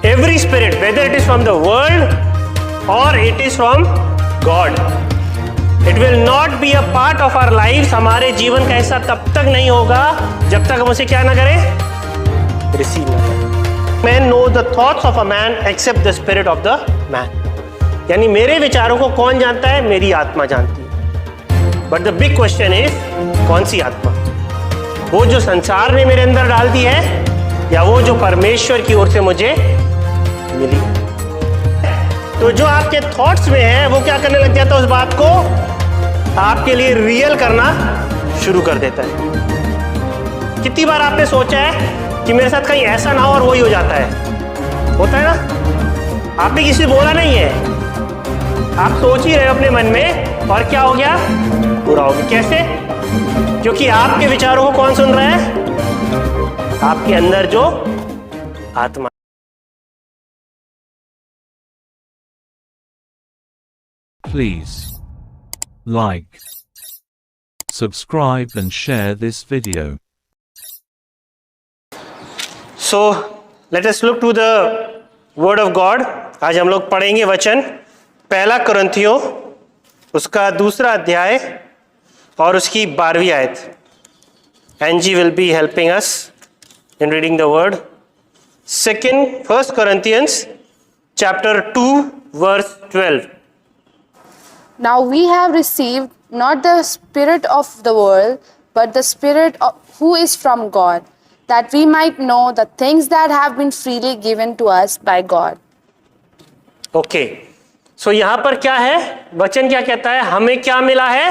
Every spirit, whether it is from the world or it is from God, it will not be a part of our lives. हमारे जीवन का ऐसा तब तक नहीं होगा जब तक हम उसे क्या ना करें, रिसीव ना करें। Man know the thoughts of a man except the spirit of the man. यानी मेरे विचारों को कौन जानता है? मेरी आत्मा जानती है। But the big question is, कौन सी आत्मा? वो जो संसार ने मेरे अंदर डाल दी है या वो जो परमेश्वर की ओर से मुझे मिली? तो जो आपके थॉट्स में है वो क्या करने लग जाता है? उस बात को आपके लिए रियल करना शुरू कर देता है। कितनी बार आपने सोचा है कि मेरे साथ कहीं ऐसा ना हो और वही हो जाता है? होता है ना? आपने किसी से बोला नहीं है, आप सोच ही रहे हो अपने मन में और क्या हो गया? पूरा हो गया। कैसे? क्योंकि आपके विचारों को कौन सुन रहा है? आपके अंदर जो आत्मा। Please like, subscribe and share this video. So let us look to the word of God. आज हम लोग पढ़ेंगे वचन पहला कुरिन्थियों उसका 2 अध्याय और उसकी 12वीं आयत। Angie will be helping us in reading the word. 1 Corinthians chapter 2 verse 12. Now we have received not the spirit of the world, but the spirit who is from God, that we might know the things that have been freely given to us by God. Okay. So यहाँ पर क्या है? वचन क्या कहता है? हमें क्या मिला है?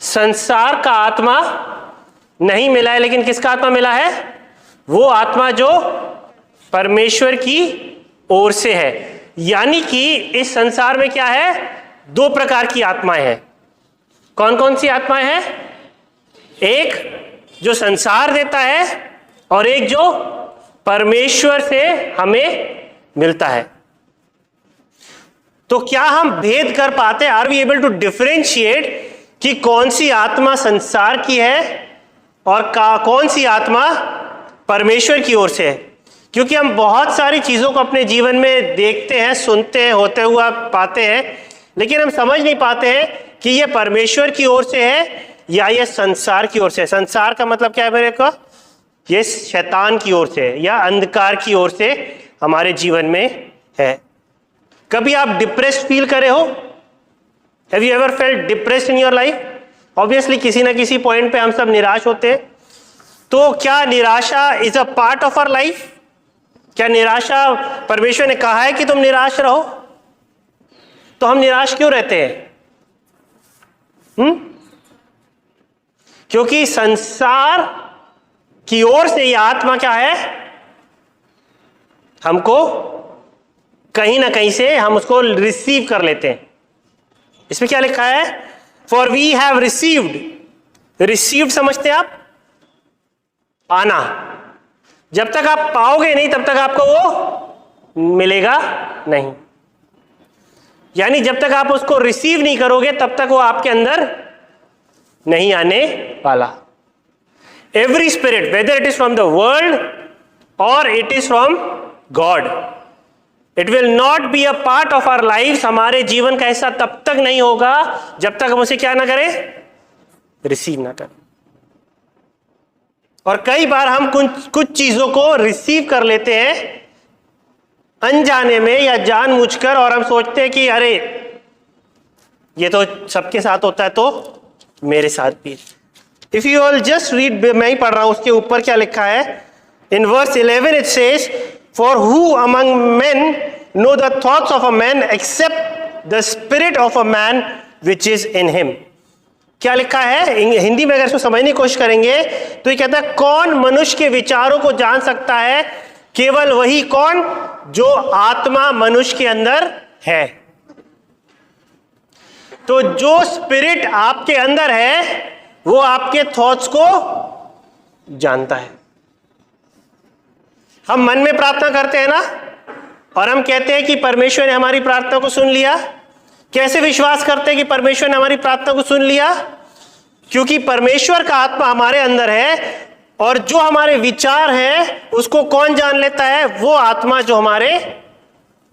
संसार का आत्मा नहीं मिला है, लेकिन किसका आत्मा मिला है? वो आत्मा जो परमेश्वर की ओर से है। यानी कि इस संसार में क्या है? 2 प्रकार की आत्माएं हैं। कौन कौन सी आत्माएं हैं? एक जो संसार देता है और एक जो परमेश्वर से हमें मिलता है। तो क्या हम भेद कर पाते हैं? Are we able to differentiate कि कौन सी आत्मा संसार की है और कौन सी आत्मा परमेश्वर की ओर से है? क्योंकि हम बहुत सारी चीजों को अपने जीवन में देखते हैं, सुनते हैं, होते हुआ पाते हैं, लेकिन हम समझ नहीं पाते हैं कि ये परमेश्वर की ओर से है या ये संसार की ओर से है। संसार का मतलब क्या है मेरे को? ये शैतान की ओर से है या अंधकार की ओर से हमारे जीवन में है। कभी आप डिप्रेस्ड फील करे हो? Have you ever felt depressed in your life? Obviously किसी ना किसी पॉइंट पे हम सब निराश होते हैं। तो क्या निराशा is a part of our life? क्या निराशा, परमेश्वर ने कहा है कि तुम निराश रहो? तो हम निराश क्यों रहते हैं? क्योंकि संसार की ओर से यह आत्मा क्या है? हमको कहीं ना कहीं से हम उसको रिसीव कर लेते हैं। इसमें क्या लिखा है? For we have received. Received समझते हैं आप? पाना। जब तक आप पाओगे नहीं तब तक आपको वो मिलेगा नहीं। यानी जब तक आप उसको रिसीव नहीं करोगे तब तक वो आपके अंदर नहीं आने वाला। Every spirit, whether it is from the world और it is from god, it will not be a part of our life. हमारे जीवन का ऐसा तब तक नहीं होगा जब तक हम उसे क्या ना करें, रिसीव ना करें। और कई बार हम कुछ चीजों को रिसीव कर लेते हैं अनजाने में या जानबूझकर, और हम सोचते हैं कि अरे ये तो सबके साथ होता है तो मेरे साथ भी। If you all just read, मैं ही पढ़ रहा हूं, उसके ऊपर क्या लिखा है? In verse 11 it says, for who among men know the thoughts of a man except the spirit of a man which is in him. क्या लिखा है? हिंदी में अगर इसको समझने की कोशिश करेंगे तो ये कहता है कौन मनुष्य के विचारों को जान सकता है? केवल वही कौन? जो आत्मा मनुष्य के अंदर है। तो जो स्पिरिट आपके अंदर है वो आपके थॉट्स को जानता है। हम मन में प्रार्थना करते हैं ना, और हम कहते हैं कि परमेश्वर ने हमारी प्रार्थना को सुन लिया। कैसे विश्वास करते हैं कि परमेश्वर ने हमारी प्रार्थना को सुन लिया? क्योंकि परमेश्वर का आत्मा हमारे अंदर है और जो हमारे विचार है उसको कौन जान लेता है? वो आत्मा जो हमारे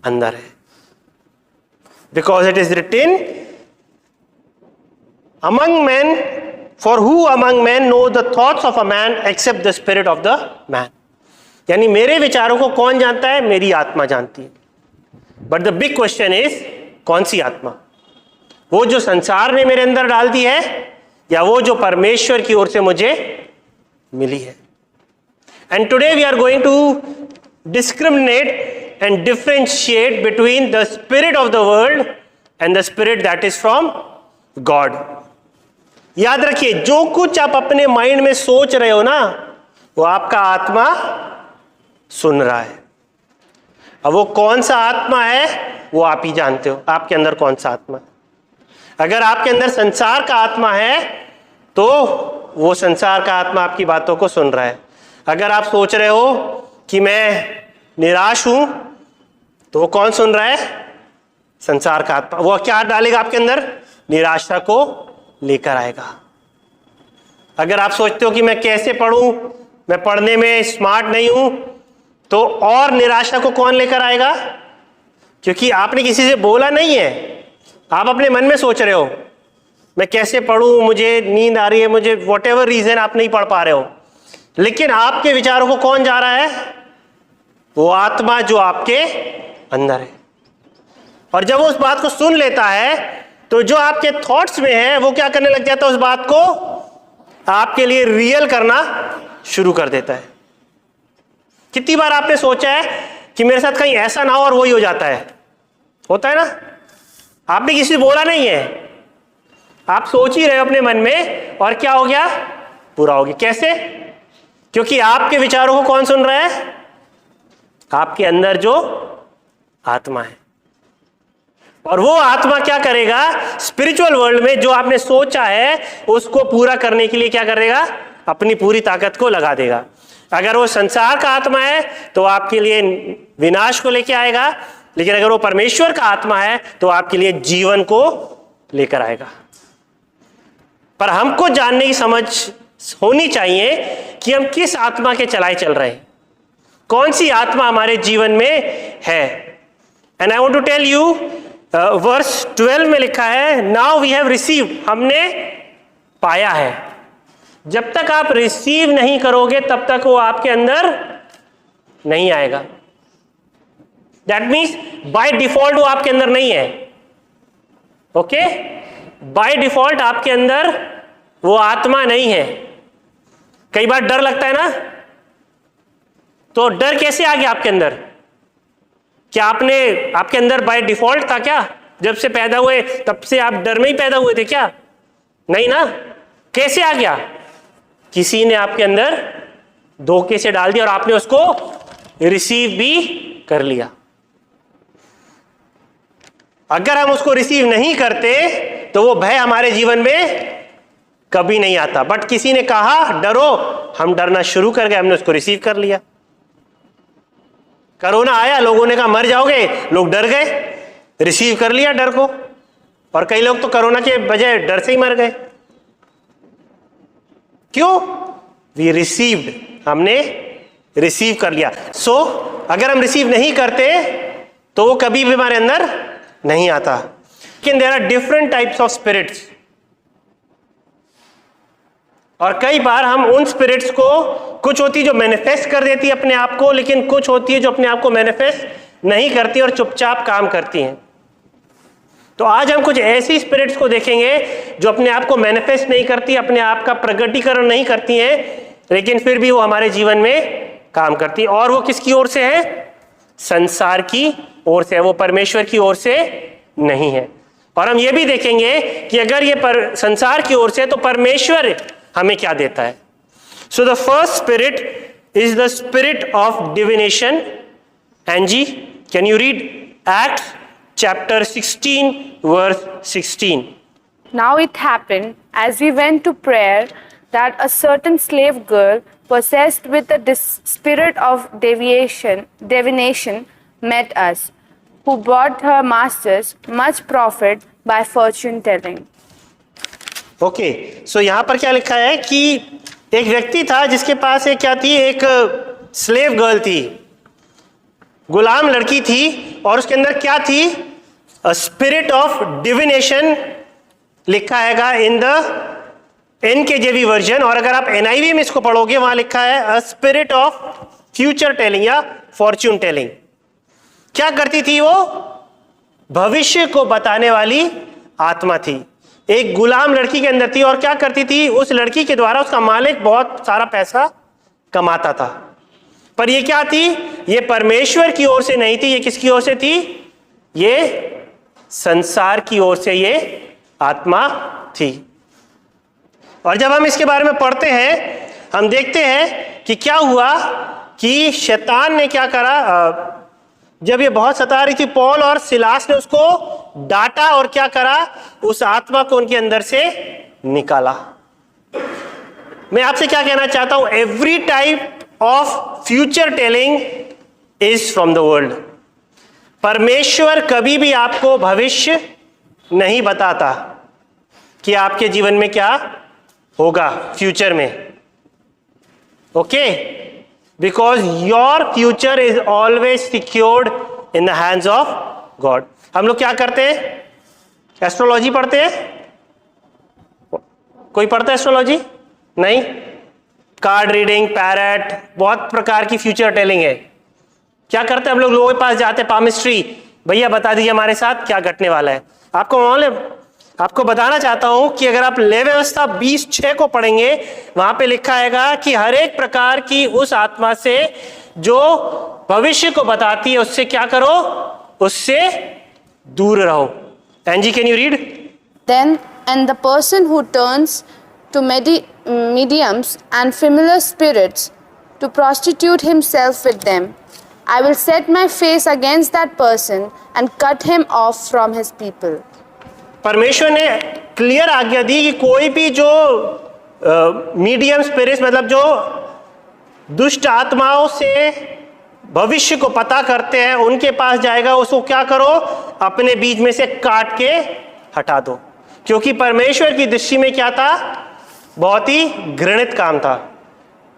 अंदर है। Because it is written among man, for who among man know the thoughts of a man except the spirit of the man. यानी मेरे विचारों को कौन जानता है? मेरी आत्मा जानती है। But the big question is, कौन सी आत्मा? वो जो संसार ने मेरे अंदर डाल दी है, या वो जो परमेश्वर की ओर से मुझे मिली है? And today we are going to discriminate and differentiate between the spirit of the world and the spirit that is from God. याद रखिए, जो कुछ आप अपने माइंड में सोच रहे हो ना, वो आपका आत्मा सुन रहा है। अब वो कौन सा आत्मा है वो आप ही जानते हो, आपके अंदर कौन सा आत्मा है। अगर आपके अंदर संसार का आत्मा है तो वो संसार का आत्मा आपकी बातों को सुन रहा है। अगर आप सोच रहे हो कि मैं निराश हूं, तो वो कौन सुन रहा है? संसार का आत्मा। वो क्या डालेगा आपके अंदर? निराशा को लेकर आएगा। अगर आप सोचते हो कि मैं कैसे पढ़ूं, मैं पढ़ने में स्मार्ट नहीं हूं, तो और निराशा को कौन लेकर आएगा? क्योंकि आपने किसी से बोला नहीं है, आप अपने मन में सोच रहे हो मैं कैसे पढ़ूं, मुझे नींद आ रही है, मुझे व्हाटएवर रीजन आप नहीं पढ़ पा रहे हो। लेकिन आपके विचारों को कौन जा रहा है? वो आत्मा जो आपके अंदर है। और जब वो उस बात को सुन लेता है तो जो आपके थॉट्स में है वो क्या करने लग जाता है? उस बात को आपके लिए रियल करना शुरू कर देता है। कितनी बार आपने सोचा है कि मेरे साथ कहीं ऐसा ना हो, और वही हो जाता है? होता है ना? आपने किसी से बोला नहीं है, आप सोच ही रहे हो अपने मन में, और क्या हो गया? पूरा हो गया। कैसे? क्योंकि आपके विचारों को कौन सुन रहा है? आपके अंदर जो आत्मा है। और वो आत्मा क्या करेगा? स्पिरिचुअल वर्ल्ड में जो आपने सोचा है उसको पूरा करने के लिए क्या करेगा? अपनी पूरी ताकत को लगा देगा। अगर वो संसार का आत्मा है तो आपके लिए विनाश को लेकर आएगा, लेकिन अगर वो परमेश्वर का आत्मा है तो आपके लिए जीवन को लेकर आएगा। पर हमको जानने की समझ होनी चाहिए कि हम किस आत्मा के चलाए चल रहे हैं, कौन सी आत्मा हमारे जीवन में है। And I want to tell you, verse 12 में लिखा है, नाउ वी हैव रिसीव्ड, हमने पाया है। जब तक आप रिसीव नहीं करोगे तब तक वो आपके अंदर नहीं आएगा। दैट मीन्स बाय डिफॉल्ट वो आपके अंदर नहीं है। ओके, बाय डिफॉल्ट आपके अंदर वो आत्मा नहीं है। कई बार डर लगता है ना, तो डर कैसे आ गया आपके अंदर? क्या आपके अंदर बाय डिफॉल्ट था क्या? जब से पैदा हुए तब से आप डर में ही पैदा हुए थे क्या? नहीं ना। कैसे आ गया? किसी ने आपके अंदर धोखे से डाल दिया और आपने उसको रिसीव भी कर लिया। अगर हम उसको रिसीव नहीं करते तो वो भय हमारे जीवन में कभी नहीं आता। बट किसी ने कहा डरो, हम डरना शुरू कर गए, हमने उसको रिसीव कर लिया। कोरोना आया, लोगों ने कहा मर जाओगे, लोग डर गए, रिसीव कर लिया डर को। और कई लोग तो कोरोना के बजाय डर से ही मर गए। क्यों? वी रिसीव्ड, हमने रिसीव कर लिया। सो अगर हम रिसीव नहीं करते तो वो कभी भी हमारे अंदर नहीं आता। लेकिन there are different types of spirits, और कई बार हम उन स्पिरिट्स को, कुछ होती है जो मैनिफेस्ट कर देती है अपने आप को, लेकिन कुछ होती है जो अपने आप को मैनिफेस्ट नहीं करती और चुपचाप काम करती हैं। तो आज हम कुछ ऐसी स्पिरिट्स को देखेंगे जो अपने आप को मैनिफेस्ट नहीं करती, अपने आप का प्रकटीकरण नहीं करती हैं, लेकिन फिर भी वो हमारे जीवन में काम करती है। और वो किसकी ओर से है? संसार की ओर से है, वो परमेश्वर की ओर से नहीं है। और हम ये भी देखेंगे कि अगर ये संसार की ओर से है तो परमेश्वर हमें क्या देता है। So the first spirit is the spirit of divination. Angie, can you read Acts chapter 16 verse 16? Now it happened, as we went to prayer, that a certain slave girl possessed with the spirit of divination met us, who brought her masters much profit by fortune telling. Okay, so यहां पर क्या लिखा है कि एक व्यक्ति था जिसके पास एक क्या थी, एक स्लेव गर्ल थी, गुलाम लड़की थी, और उसके अंदर क्या थी, अ स्पिरिट ऑफ डिविनेशन लिखा हैगा इन द NKJV वर्जन। और अगर आप NIV में इसको पढ़ोगे वहां लिखा है a spirit of future telling या फॉर्च्यून टेलिंग। क्या करती थी वो? भविष्य को बताने वाली आत्मा थी। एक गुलाम लड़की के अंदर थी, और क्या करती थी, उस लड़की के द्वारा उसका मालिक बहुत सारा पैसा कमाता था। पर ये क्या थी? ये परमेश्वर की ओर से नहीं थी। ये किसकी ओर से थी? ये संसार की ओर से ये आत्मा थी। और जब हम इसके बारे में पढ़ते हैं, हम देखते हैं कि क्या हुआ कि शैतान ने क्या करा, जब ये बहुत सता रही थी, पौल और सिलास ने उसको डांटा और क्या करा, उस आत्मा को उनके अंदर से निकाला। मैं आपसे क्या कहना चाहता हूं, every type of future telling is from the world. परमेश्वर कभी भी आपको भविष्य नहीं बताता कि आपके जीवन में क्या होगा फ्यूचर में, okay? Because your future is always secured in the hands of God. हम लोग क्या करते हैं? एस्ट्रोलॉजी पढ़ते हैं। कोई पढ़ता है एस्ट्रोलॉजी? नहीं। कार्ड रीडिंग, पैरेट, बहुत प्रकार की फ्यूचर टेलिंग है। क्या करते हैं हम लोग? लोगों के पास जाते हैं, पामिस्ट्री, भैया बता दीजिए हमारे साथ क्या घटने वाला है। आपको मालूम है, आपको बताना चाहता हूं कि अगर आप लय व्यवस्था 20:6 को पढ़ेंगे, वहां पे लिखा हैगा कि हर एक प्रकार की उस आत्मा से जो भविष्य को बताती है, उससे क्या करो? उससे दूर रहो। Angie, can you read? Then, and the person who turns to mediums and familiar spirits to prostitute himself with them, I will set my face against that person and cut him off from his people. परमेश्वर ने clear आज्ञा दी कि कोई भी जो medium spirits, मतलब जो दुष्ट आत्माओं से भविष्य को पता करते हैं, उनके पास जाएगा, उसको क्या करो? अपने बीच में से काट के हटा दो। क्योंकि परमेश्वर की दृष्टि में क्या था? बहुत ही घृणित काम था,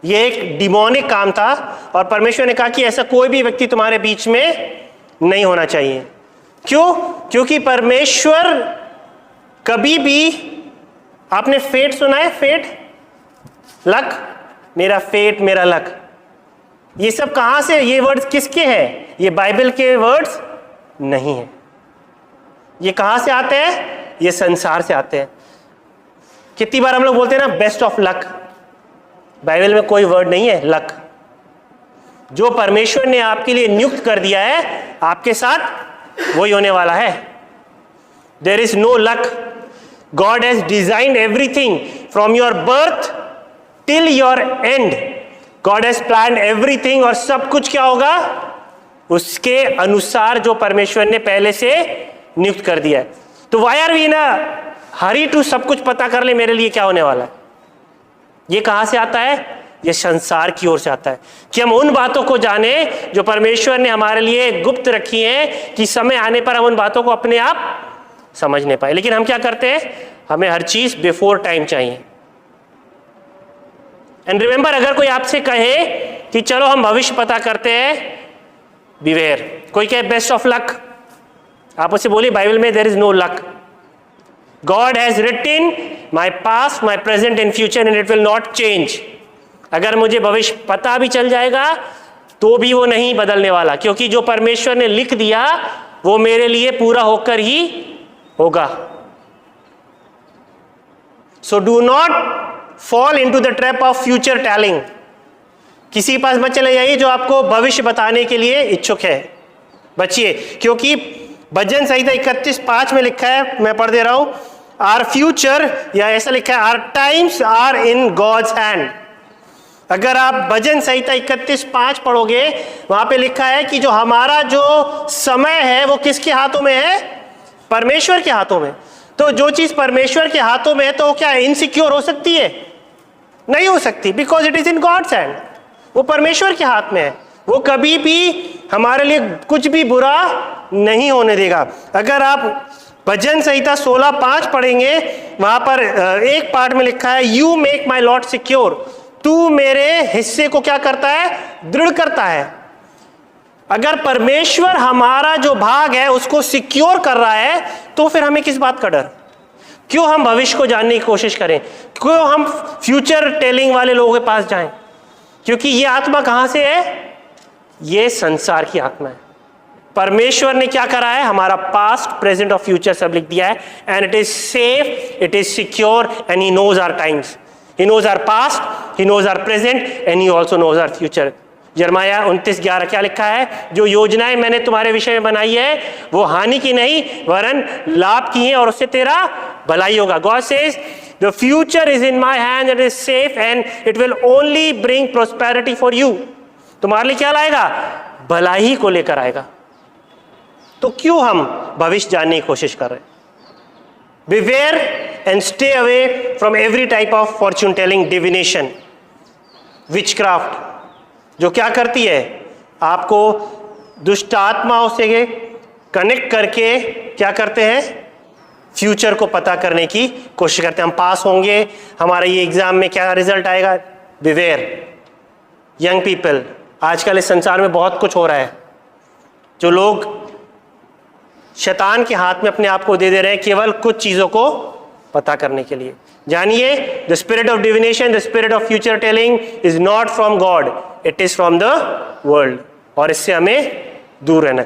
ये एक डिमोनिक काम था। और परमेश्वर ने कहा कि ऐसा कोई भी व्यक्ति तुम्हारे बीच में नहीं होना चाहिए। क्यों? क्योंकि परमेश्वर कभी भी, आपने फेट सुना है? फेट, लक, मेरा फेट मेरा लक, ये सब कहां से, ये वर्ड्स किसके हैं? ये बाइबल के वर्ड्स नहीं है। ये कहां से आते हैं? ये संसार से आते हैं। कितनी बार हम लोग बोलते हैं ना, बेस्ट ऑफ लक। बाइबल में कोई वर्ड नहीं है लक। जो परमेश्वर ने आपके लिए नियुक्त कर दिया है, आपके साथ वही होने वाला है। There is no luck. God has designed everything from your birth till your end. God has planned everything, और सब कुछ क्या होगा? उसके अनुसार जो परमेश्वर ने पहले से नियुक्त कर दिया है। तो why are we in a hurry to सब कुछ पता कर ले मेरे लिए क्या होने वाला है? ये कहां से आता है? ये संसार की ओर से आता है, कि हम उन बातों को जाने जो परमेश्वर ने हमारे लिए गुप्त रखी हैं, कि समय आने पर हम उन बातों को अपने आप समझने पाए। लेकिन हम क्या करते हैं? हमें हर चीज बिफोर टाइम चाहिए। एंड रिमेंबर, अगर कोई आपसे कहे कि चलो हम भविष्य पता करते हैं, बिवेयर। कोई कहे बेस्ट ऑफ लक, आप उससे बोलिए बाइबल में there is no luck. God has written my past, my present and future and it will not change. अगर मुझे भविष्य पता भी चल जाएगा तो भी वो नहीं बदलने वाला, क्योंकि जो परमेश्वर ने लिख दिया वो मेरे लिए पूरा होकर ही होगा। So do not fall into the trap of future telling. किसी के पास मत चले जाइए जो आपको भविष्य बताने के लिए इच्छुक है, बचिए। क्योंकि भजन संहिता 31:5 में लिखा है, मैं पढ़ दे रहा हूं, आर फ्यूचर, या ऐसा लिखा है, our times are in God's hand. अगर आप भजन संहिता 31:5 पढ़ोगे, वहां पे लिखा है कि जो हमारा जो समय है वो किसके हाथों में है? परमेश्वर के हाथों में। तो जो चीज परमेश्वर के हाथों में है, तो क्या इनसिक्योर हो सकती है? नहीं हो सकती, because it is in God's hand. वो परमेश्वर के हाथ में है, वो कभी भी हमारे लिए कुछ भी बुरा नहीं होने देगा। अगर आप भजन संहिता 16:5 पढ़ेंगे, वहां पर एक पार्ट में लिखा है, you make my lord secure. तू मेरे हिस्से को क्या करता है, दृढ़ करता है। अगर परमेश्वर हमारा जो भाग है उसको सिक्योर कर रहा है तो फिर हमें किस बात का डर? क्यों हम भविष्य को जानने की कोशिश करें? क्यों हम फ्यूचर टेलिंग वाले लोगों के पास जाएं? क्योंकि ये आत्मा कहां से है? ये संसार की आत्मा है। परमेश्वर ने क्या करा है? हमारा पास्ट, प्रेजेंट और फ्यूचर सब लिख दिया है। And it is safe, it is secure and he knows our times, he knows our past, he knows our present and he also knows our future. यिर्मयाह 29:11 क्या लिखा है? जो योजनाएं मैंने तुम्हारे विषय में बनाई है वो हानि की नहीं वरन लाभ की है और उससे तेरा भलाई होगा। God says the future is in my hand, it is safe and it will only bring prosperity for you. तुम्हारे लिए क्या लाएगा? भलाई को लेकर आएगा। तो क्यों हम भविष्य जानने की कोशिश कर रहे हैं? Beware and stay away from every type of fortune telling, divination, witchcraft, जो क्या करती है? आपको दुष्ट आत्माओं से कनेक्ट करके क्या करते हैं? फ्यूचर को पता करने की कोशिश करते हैं। हम पास होंगे, हमारे ये एग्जाम में क्या रिजल्ट आएगा? Beware, यंग पीपल, आजकल इस संसार में बहुत कुछ हो रहा है। जो लोग शैतान के हाथ में अपने आप को दे दे रहे हैं केवल कुछ चीजों को पता करने के लिए। जानिए, the spirit of divination, the spirit of future telling is not from god, it is from the world, और इससे हमें दूर रहना।